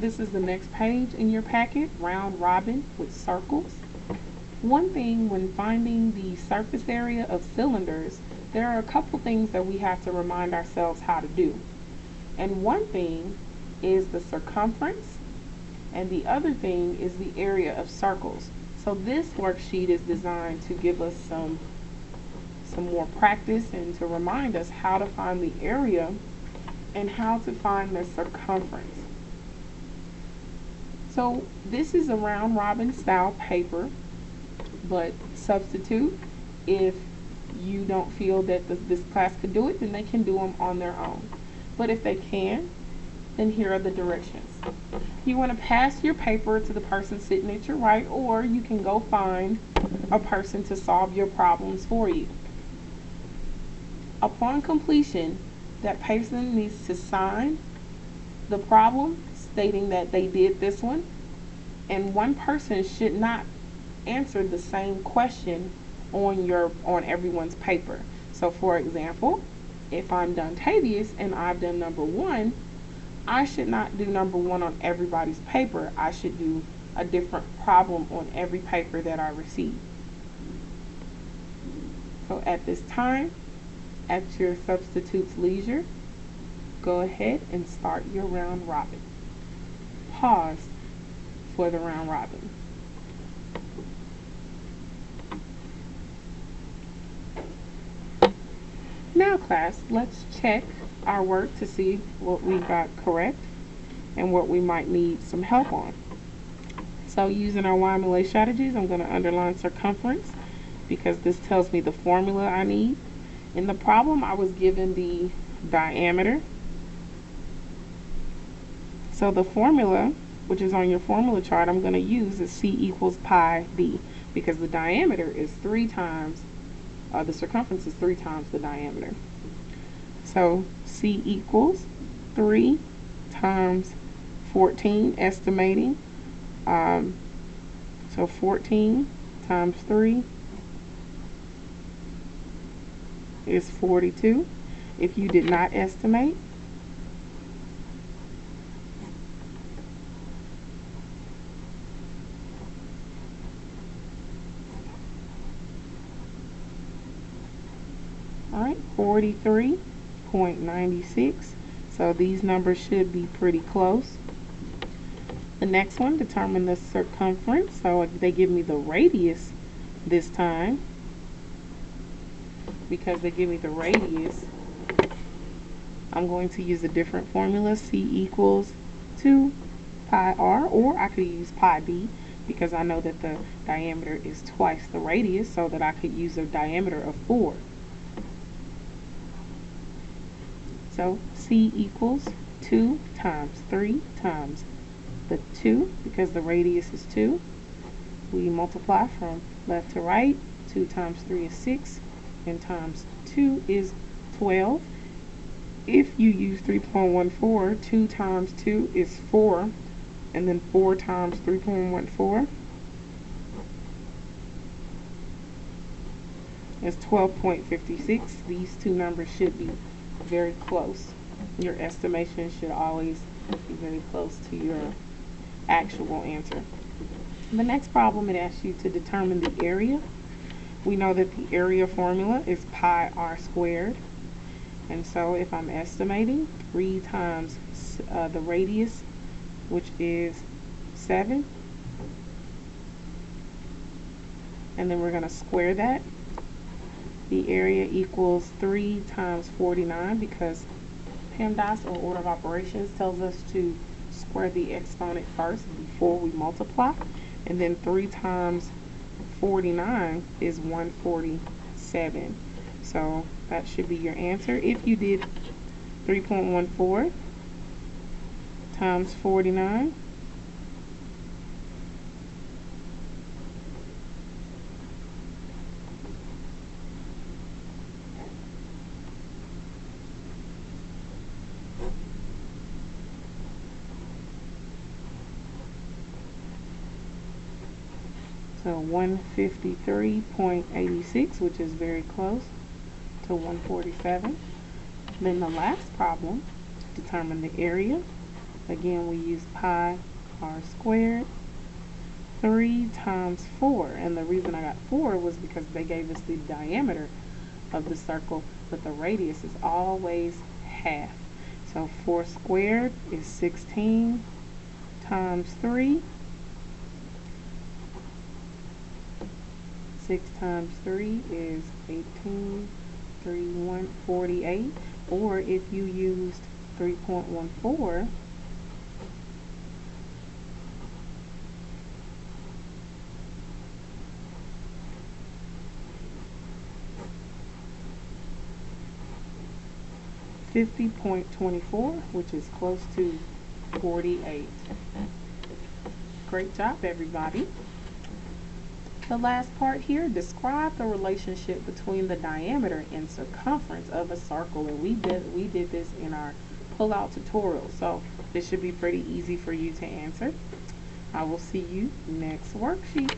This is the next page in your packet, round robin with circles. One thing when finding the surface area of cylinders, there are a couple things that we have to remind ourselves how to do. And one thing is the circumference, and the other thing is the area of circles. So this worksheet is designed to give us some more practice and to remind us how to find the area and how to find the circumference. So this is a round robin style paper, but substitute if you don't feel that this class could do it, then they can do them on their own. But if they can, then here are the directions. You want to pass your paper to the person sitting at your right, or you can go find a person to solve your problems for you. Upon completion, that person needs to sign the problem stating that they did this one, and one person should not answer the same question on everyone's paper. So for example, if I'm Dontavius and I've done number 1, I should not do number 1 on everybody's paper. I should do a different problem on every paper that I receive. So at this time, at your substitute's leisure, go ahead and start your round robin. Pause for the round robin. Now class, let's check our work to see what we got correct and what we might need some help on. So using our YMLA strategies, I'm going to underline circumference because this tells me the formula I need. In the problem, I was given the diameter. So the formula, which is on your formula chart, I'm going to use is C equals pi d, because the diameter is 3 times, the circumference is 3 times the diameter. So C equals 3 times 14, estimating. So 14 times 3 is 42. If you did not estimate, all right, 43.96. So these numbers should be pretty close. The next one, determine the circumference. So they give me the radius this time. Because they give me the radius, I'm going to use a different formula. C equals 2 pi r, or I could use pi d because I know that the diameter is twice the radius, so that I could use a diameter of 4. So C equals 2 times 3 times the 2, because the radius is 2. We multiply from left to right. 2 times 3 is 6, and times 2 is 12. If you use 3.14, 2 times 2 is 4, and then 4 times 3.14 is 12.56. These two numbers should be very close. Your estimation should always be very close to your actual answer. The next problem, it asks you to determine the area. We know that the area formula is pi r squared. And so if I'm estimating 3 times the radius, which is 7, and then we're going to square that, the area equals 3 times 49, because PEMDAS, or order of operations, tells us to square the exponent first before we multiply. And then 3 times 49 is 147. So that should be your answer. If you did 3.14 times 49, so 153.86, which is very close to 147. Then the last problem, determine the area. Again, we use pi r squared. 3 times 4, and the reason I got 4 was because they gave us the diameter of the circle, but the radius is always half. So 4 squared is 16 times 3. 6 times 3 is 18, 3, 1, 48. Or if you used 3.14, $50.24, which is close to 48. Great job, everybody. The last part here, describe the relationship between the diameter and circumference of a circle. And we did this in our pull-out tutorial, so this should be pretty easy for you to answer. I will see you next worksheet.